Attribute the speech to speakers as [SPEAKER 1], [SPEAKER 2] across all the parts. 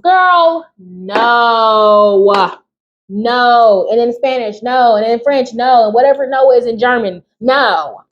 [SPEAKER 1] Girl, no. No. And in Spanish, no. And in French, no. And whatever no is in German, no.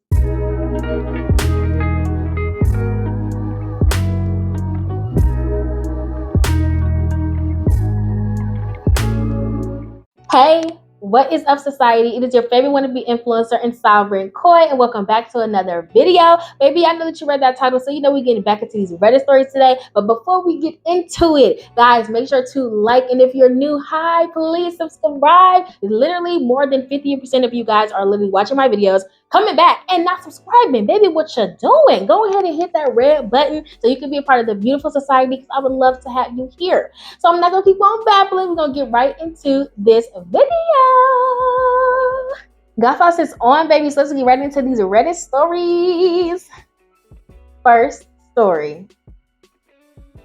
[SPEAKER 1] Hey, what is up, society? It is your favorite wannabe influencer and sovereign Koi, and welcome back to another video. Baby, I know that you read that title, so you know we're getting back into these Reddit stories today. But before we get into it, guys, make sure to like, and if you're new, hi, please subscribe. Literally more than 50% of you guys are literally watching my videos, coming back and not subscribing. Baby, what you doing? Go ahead and hit that red button so you can be a part of the beautiful society, because I would love to have you here. So I'm not gonna keep on babbling. We're gonna get right into this video. Godfast is on, baby, so let's get right into these Reddit stories. First story.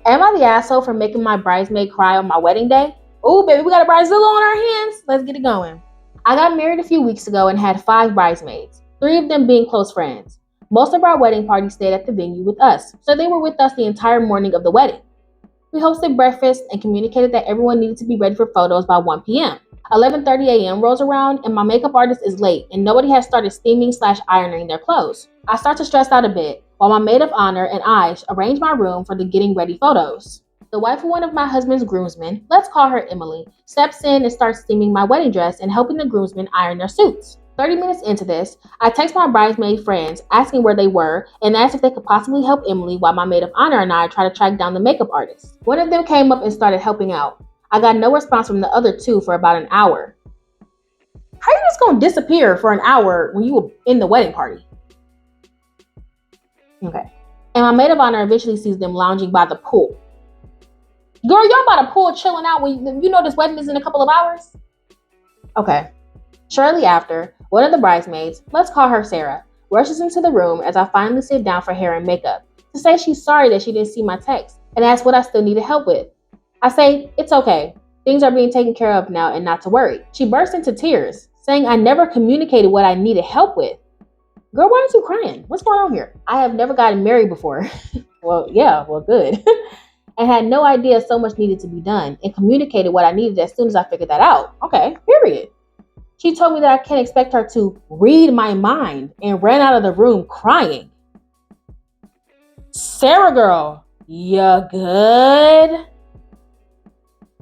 [SPEAKER 1] Am I the asshole for making my bridesmaid cry on my wedding day? Oh, baby, we got a bridezilla on our hands. Let's get it going. I got married a few weeks ago and had 5 bridesmaids, 3 of them being close friends. Most of our wedding party stayed at the venue with us, so they were with us the entire morning of the wedding. We hosted breakfast and communicated that everyone needed to be ready for photos by 1 p.m. 11:30 a.m. rolls around and my makeup artist is late and nobody has started steaming/ironing their clothes. I start to stress out a bit while my maid of honor and I arrange my room for the getting ready photos. The wife of one of my husband's groomsmen, let's call her Emily, steps in and starts steaming my wedding dress and helping the groomsmen iron their suits. 30 minutes into this, I text my bridesmaid friends asking where they were and asked if they could possibly help Emily while my maid of honor and I try to track down the makeup artist. One of them came up and started helping out. I got no response from the other 2 for about an hour. How you just gonna disappear for an hour when you were in the wedding party? Okay. And my maid of honor eventually sees them lounging by the pool. Girl, y'all by the pool chilling out when you know this wedding is in a couple of hours? Okay. Shortly after, one of the bridesmaids, let's call her Sarah, rushes into the room as I finally sit down for hair and makeup to say she's sorry that she didn't see my text and ask what I still needed help with. I say, it's okay. Things are being taken care of now and not to worry. She burst into tears, saying I never communicated what I needed help with. Girl, why aren't you crying? What's going on here? I have never gotten married before. Well, good. And had no idea so much needed to be done and communicated what I needed as soon as I figured that out. Okay, period. She told me that I can't expect her to read my mind and ran out of the room crying. Sarah girl, you good?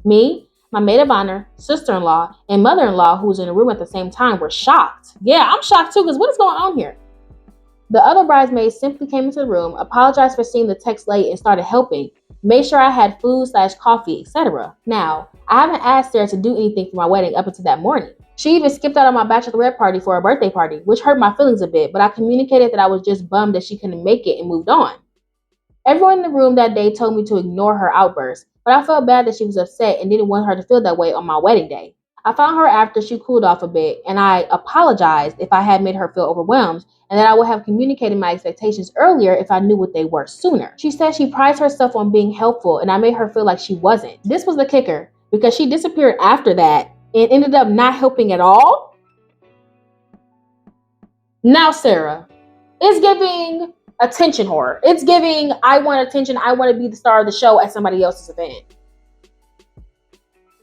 [SPEAKER 1] Me, my maid of honor, sister-in-law, and mother-in-law, who was in the room at the same time, were shocked. Yeah, I'm shocked too, because what is going on here? The other bridesmaids simply came into the room, apologized for seeing the text late, and started helping. Made sure I had food/coffee, etc. Now, I haven't asked Sarah to do anything for my wedding up until that morning. She even skipped out on my bachelorette party for a birthday party, which hurt my feelings a bit, but I communicated that I was just bummed that she couldn't make it and moved on. Everyone in the room that day told me to ignore her outburst, but I felt bad that she was upset and didn't want her to feel that way on my wedding day. I found her after she cooled off a bit, and I apologized if I had made her feel overwhelmed, and that I would have communicated my expectations earlier if I knew what they were sooner. She said she prides herself on being helpful, and I made her feel like she wasn't. This was the kicker, because she disappeared after that and ended up not helping at all. Now, Sarah, it's giving attention whore. It's giving, I want attention, I want to be the star of the show at somebody else's event.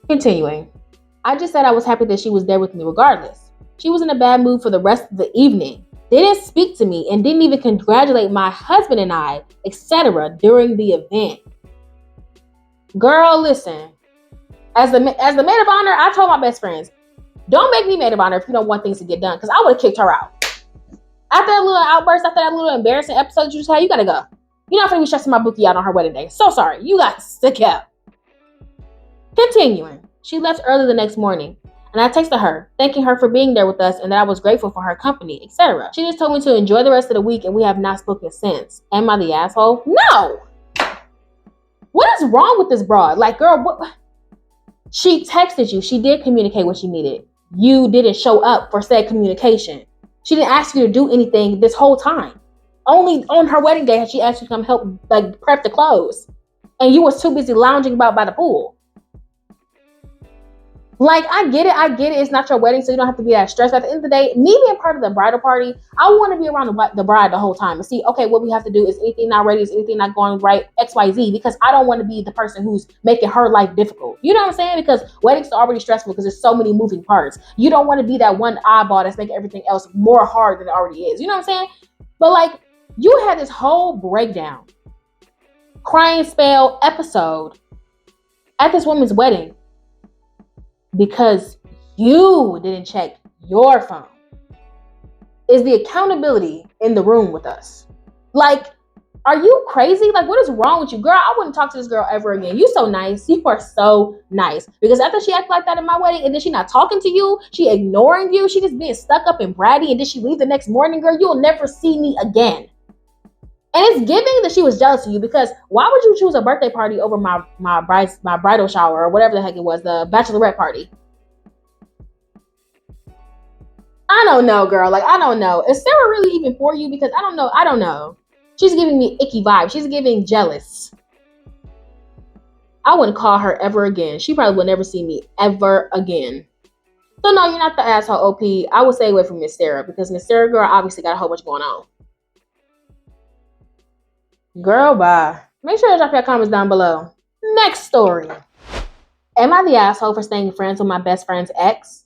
[SPEAKER 1] Continuing. I just said I was happy that she was there with me regardless. She was in a bad mood for the rest of the evening. They didn't speak to me and didn't even congratulate my husband and I, etc. during the event. Girl, listen. As the maid of honor, I told my best friends, don't make me maid of honor if you don't want things to get done, because I would have kicked her out. After that little outburst, after that little embarrassing episode you just had, you gotta go. You're not gonna be stressing my bookie out on her wedding day. So sorry, you got to go. Continuing. She left early the next morning, and I texted her, thanking her for being there with us and that I was grateful for her company, etc. She just told me to enjoy the rest of the week, and we have not spoken since. Am I the asshole? No! What is wrong with this broad? Like, girl, what? She texted you. She did communicate what she needed. You didn't show up for said communication. She didn't ask you to do anything this whole time. Only on her wedding day had she asked you to come help, like, prep the clothes. And you was too busy lounging about by the pool. Like, I get it. It's not your wedding, so you don't have to be that stressed. At the end of the day, me being part of the bridal party, I want to be around the bride the whole time and see, okay, what we have to do. Is anything not ready? Is anything not going right? XYZ, because I don't want to be the person who's making her life difficult. You know what I'm saying? Because weddings are already stressful because there's so many moving parts. You don't want to be that one eyeball that's making everything else more hard than it already is. You know what I'm saying? But like, you had this whole breakdown, crying spell episode at this woman's wedding because you didn't check your phone. Is the accountability in the room with us? Like, are you crazy? Like, what is wrong with you? Girl, I wouldn't talk to this girl ever again. You so nice. You are so nice. Because after she acted like that in my wedding, and then she not talking to you, she ignoring you, she just being stuck up and bratty, and then she leave the next morning, girl, you'll never see me again. And it's giving that she was jealous of you, because why would you choose a birthday party over my bridal shower or whatever the heck it was, the bachelorette party? I don't know, girl. Like, I don't know. Is Sarah really even for you? Because I don't know. I don't know. She's giving me icky vibes. She's giving jealous. I wouldn't call her ever again. She probably will never see me ever again. So no, you're not the asshole, OP. I would stay away from Miss Sarah, because Miss Sarah, girl, obviously got a whole bunch going on. Girl, bye. Make sure to drop your comments down below. Next story. Am I the asshole for staying friends with my best friend's ex?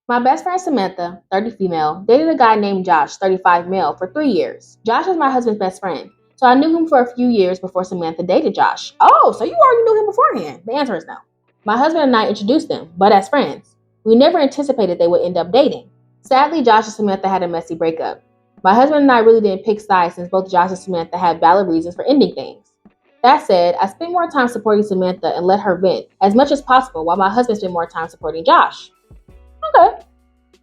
[SPEAKER 1] My best friend Samantha, 30 female, dated a guy named Josh, 35 male, for 3 years. Josh is my husband's best friend, so I knew him for a few years before Samantha dated Josh. Oh, so you already knew him beforehand. The answer is no. My husband and I introduced them, but as friends. We never anticipated they would end up dating. Sadly, Josh and Samantha had a messy breakup. My husband and I really didn't pick sides, since both Josh and Samantha had valid reasons for ending things. That said, I spent more time supporting Samantha and let her vent as much as possible, while my husband spent more time supporting Josh. Okay.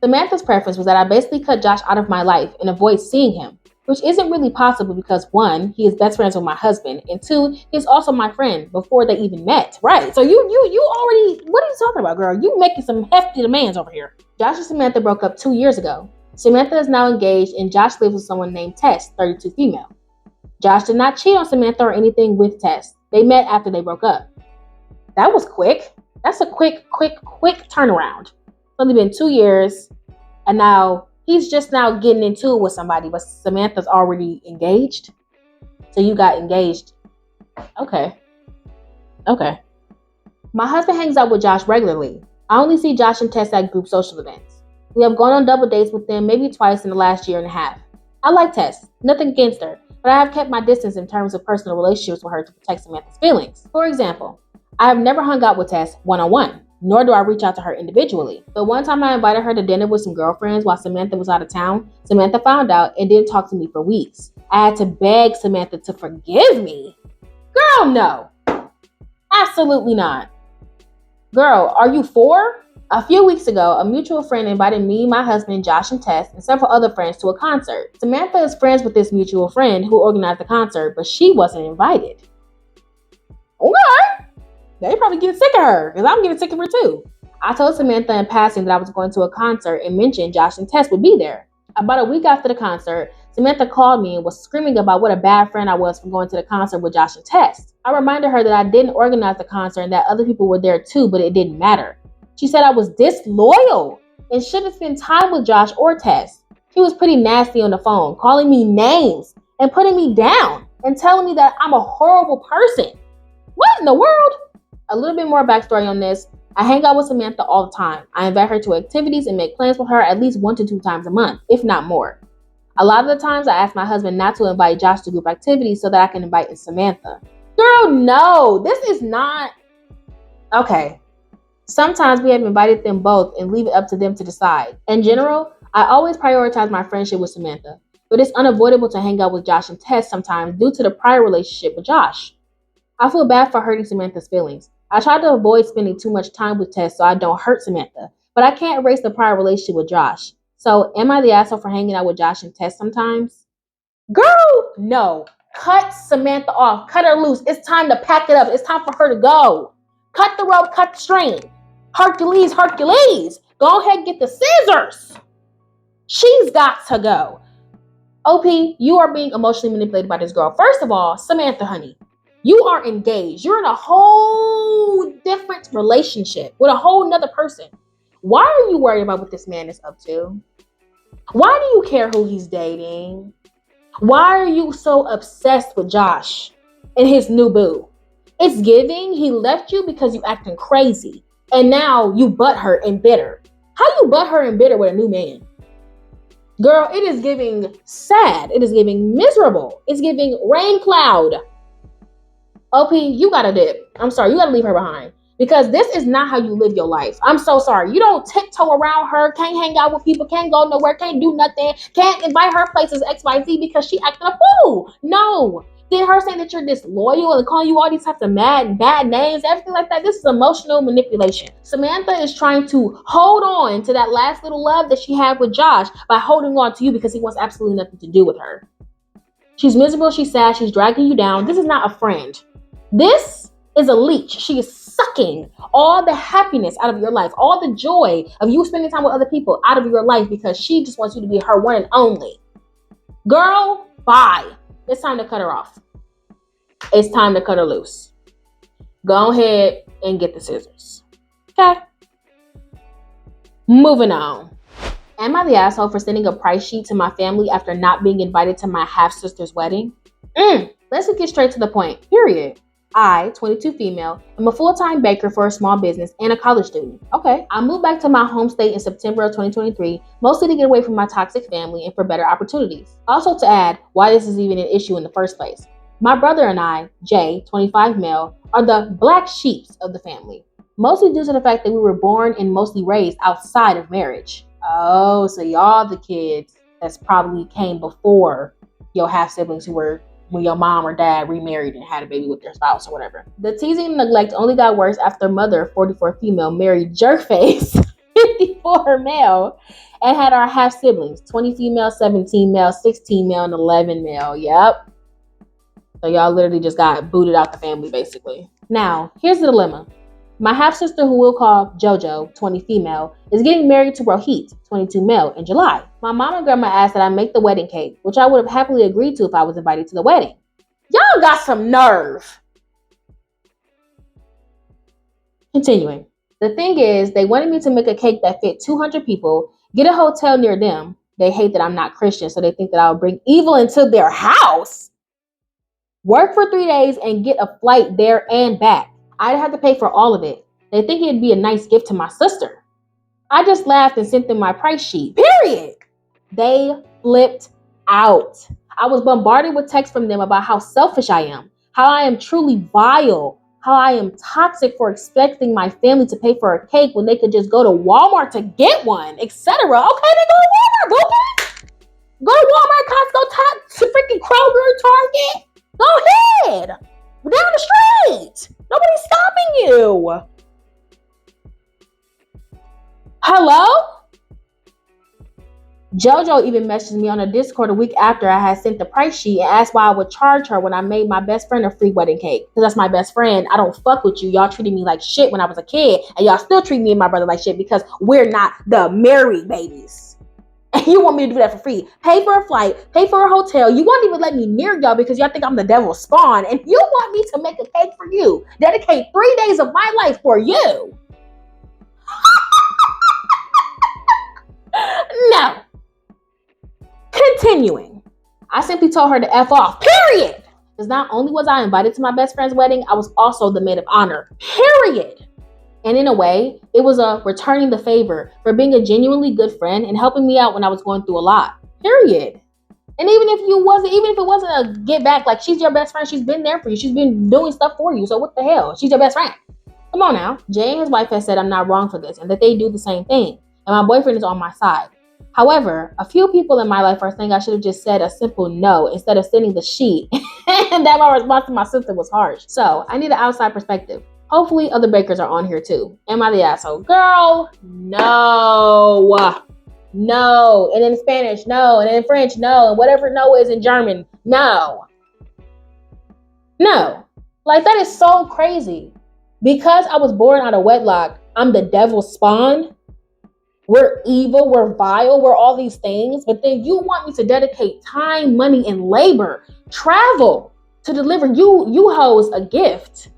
[SPEAKER 1] Samantha's preference was that I basically cut Josh out of my life and avoid seeing him, which isn't really possible because 1, he is best friends with my husband, and 2, he's also my friend before they even met. Right. So you already, what are you talking about, girl? You making some hefty demands over here. Josh and Samantha broke up 2 years ago. Samantha is now engaged, and Josh lives with someone named Tess, 32 female. Josh did not cheat on Samantha or anything with Tess. They met after they broke up. That was quick. That's a quick turnaround. It's only been 2 years, and now he's just now getting into it with somebody, but Samantha's already engaged. So you got engaged. Okay. My husband hangs out with Josh regularly. I only see Josh and Tess at group social events. We have gone on double dates with them maybe twice in the last year and a half. I like Tess, nothing against her, but I have kept my distance in terms of personal relationships with her to protect Samantha's feelings. For example, I have never hung out with Tess one-on-one, nor do I reach out to her individually. But one time I invited her to dinner with some girlfriends while Samantha was out of town. Samantha found out and didn't talk to me for weeks. I had to beg Samantha to forgive me. Girl, no. Absolutely not. Girl, are you 4? A few weeks ago, a mutual friend invited me, my husband, Josh, and Tess, and several other friends to a concert. Samantha is friends with this mutual friend who organized the concert, but she wasn't invited. Okay. They probably get sick of her, because I'm getting sick of her too. I told Samantha in passing that I was going to a concert and mentioned Josh and Tess would be there. About a week after the concert, Samantha called me and was screaming about what a bad friend I was for going to the concert with Josh and Tess. I reminded her that I didn't organize the concert and that other people were there too, but it didn't matter. She said I was disloyal and shouldn't spend time with Josh or Tess. She was pretty nasty on the phone, calling me names and putting me down and telling me that I'm a horrible person. What in the world? A little bit more backstory on this. I hang out with Samantha all the time. I invite her to activities and make plans with her at least 1 to 2 times a month, if not more. A lot of the times I ask my husband not to invite Josh to group activities so that I can invite Samantha. Girl, no, this is not... Okay. Sometimes we have invited them both and leave it up to them to decide. In general, I always prioritize my friendship with Samantha, but it's unavoidable to hang out with Josh and Tess sometimes due to the prior relationship with Josh. I feel bad for hurting Samantha's feelings. I try to avoid spending too much time with Tess so I don't hurt Samantha, but I can't erase the prior relationship with Josh. So, am I the asshole for hanging out with Josh and Tess sometimes? Girl, no. Cut Samantha off. Cut her loose. It's time to pack it up. It's time for her to go. Cut the rope, cut the string. Hercules. Go ahead and get the scissors. She's got to go. OP, you are being emotionally manipulated by this girl. First of all, Samantha, honey, You are engaged. You're in a whole different relationship with a whole nother person. Why are you worried about what this man is up to? Why do you care who he's dating? Why are you so obsessed with Josh and his new boo? It's giving he left you because you acting crazy. And now you butthurt and bitter. How you butthurt and bitter with a new man? Girl, it is giving sad. It is giving miserable. It's giving rain cloud. OP, you gotta dip. I'm sorry, you gotta leave her behind. Because this is not how you live your life. I'm so sorry. You don't tiptoe around her, can't hang out with people, can't go nowhere, can't do nothing, can't invite her places XYZ because she acting a fool. No. Then her saying that you're disloyal and calling you all these types of bad names, everything like that. This is emotional manipulation. Samantha is trying to hold on to that last little love that she had with Josh by holding on to you because he wants absolutely nothing to do with her. She's miserable, she's sad, she's dragging you down. This is not a friend. This is a leech. She is sucking all the happiness out of your life, all the joy of you spending time with other people out of your life because she just wants you to be her one and only. Girl, bye. It's time to cut her off. It's time to cut her loose. Go ahead and get the scissors. Okay? Moving on. Am I the asshole for sending a price sheet to my family after not being invited to my half-sister's wedding? Let's get straight to the point. Period. I, 22 female, am a full-time baker for a small business and a college student. Okay. I moved back to my home state in September of 2023, mostly to get away from my toxic family and for better opportunities. Also to add why this is even an issue in the first place. My brother and I, Jay, 25 male, are the black sheep of the family, mostly due to the fact that we were born and mostly raised outside of marriage. Oh, so y'all the kids that's probably came before your half-siblings who were when your mom or dad remarried and had a baby with their spouse or whatever. The teasing and neglect only got worse after mother, 44 female, married jerkface, 54 male, and had our half siblings, 20 female, 17 male, 16 male, and 11 male. Yep. So y'all literally just got booted out the family, basically. Now, here's the dilemma. My half-sister, who we'll call JoJo, 20 female, is getting married to Rohit, 22 male, in July. My mom and grandma asked that I make the wedding cake, which I would have happily agreed to if I was invited to the wedding. Y'all got some nerve. Continuing. The thing is, they wanted me to make a cake that fit 200 people, get a hotel near them. They hate that I'm not Christian, so they think that I'll bring evil into their house. Work for 3 days and get a flight there and back. I'd have to pay for all of it. They think it'd be a nice gift to my sister. I just laughed and sent them my price sheet. Period. They flipped out. I was bombarded with texts from them about how selfish I am, how I am truly vile, how I am toxic for expecting my family to pay for a cake when they could just go to Walmart to get one, etc. Okay, they go to Walmart, boo. Go to Walmart, Costco, to freaking Kroger, Target. Go ahead. Down the street. Nobody's stopping you. Hello? JoJo even messaged me on a Discord a week after I had sent the price sheet and asked why I would charge her when I made my best friend a free wedding cake. Because that's my best friend. I don't fuck with you. Y'all treated me like shit when I was a kid. And y'all still treat me and my brother like shit because we're not the married babies. And you want me to do that for free. Pay for a flight, pay for a hotel. You won't even let me near y'all because y'all think I'm the devil's spawn. And you want me to make a cake for you. Dedicate 3 days of my life for you. No. Continuing. I simply told her to F off. Period. Because not only was I invited to my best friend's wedding, I was also the maid of honor. Period. And in a way, it was a returning the favor for being a genuinely good friend and helping me out when I was going through a lot. Period. And even if it wasn't a get back, like she's your best friend, she's been there for you. She's been doing stuff for you. So what the hell? She's your best friend. Come on now. Jay and his wife has said I'm not wrong for this and that they do the same thing. And my boyfriend is on my side. However, a few people in my life are saying I should have just said a simple no instead of sending the sheet. And that my response to my sister was harsh. So I need an outside perspective. Hopefully other bakers are on here too. Am I the asshole? Girl, no. No. And in Spanish, no. And in French, no. And whatever no is in German, no. No. Like that is so crazy. Because I was born out of wedlock, I'm the devil's spawn. We're evil, we're vile, we're all these things. But then you want me to dedicate time, money, and labor, travel to deliver you hoes a gift,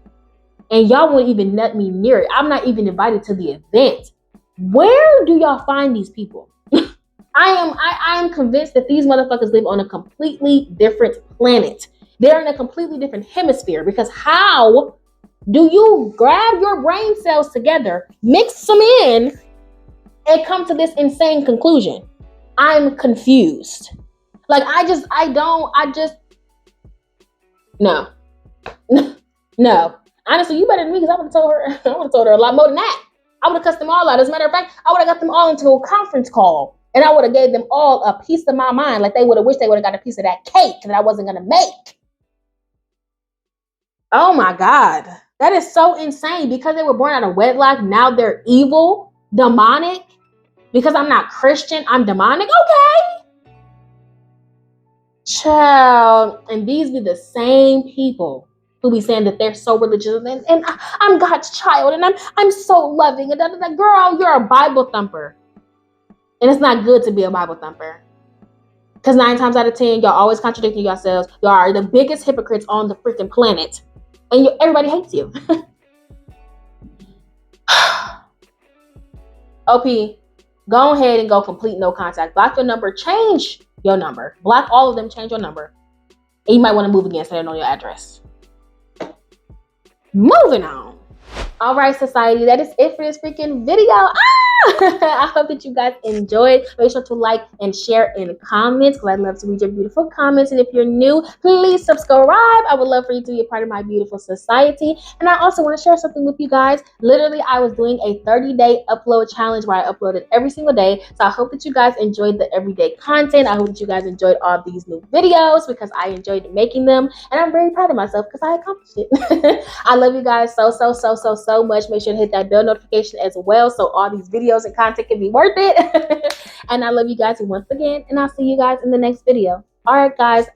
[SPEAKER 1] and y'all won't even let me near it. I'm not even invited to the event. Where do y'all find these people? I am convinced that these motherfuckers live on a completely different planet. They're in a completely different hemisphere, because how do you grab your brain cells together, mix them in, and come to this insane conclusion? I'm confused. Like, no. No. Honestly, you better than me, because I would have told her a lot more than that. I would have cussed them all out. As a matter of fact, I would have got them all into a conference call, and I would have gave them all a piece of my mind, like they would have wished they would have got a piece of that cake that I wasn't gonna make. Oh my God. That is so insane. Because they were born out of wedlock, now they're evil, demonic. Because I'm not Christian, I'm demonic. Okay. Child. And these be the same people who be saying that they're so religious and I'm God's child and I'm so loving. And like, girl, you're a Bible thumper. And it's not good to be a Bible thumper. Because 9 times out of 10, y'all always contradicting yourselves. Y'all are the biggest hypocrites on the freaking planet. And everybody hates you. OP, go ahead and go complete no contact. Block your number, change your number. Block all of them, change your number. And you might want to move again so they know your address. Moving on. All right, society, that is it for this freaking video. I hope that you guys enjoyed. Make sure to like and share in the comments, because I'd love to read your beautiful comments. And if you're new, please subscribe. I would love for you to be a part of my beautiful society. And I also want to share something with you guys. Literally, I was doing a 30-day upload challenge where I uploaded every single day. So I hope that you guys enjoyed the everyday content. I hope that you guys enjoyed all these new videos, because I enjoyed making them. And I'm very proud of myself because I accomplished it. I love you guys so much. Make sure to hit that bell notification as well, so all these videos and content can be worth it. And I love you guys once again, and I'll see you guys in the next video. All right, guys,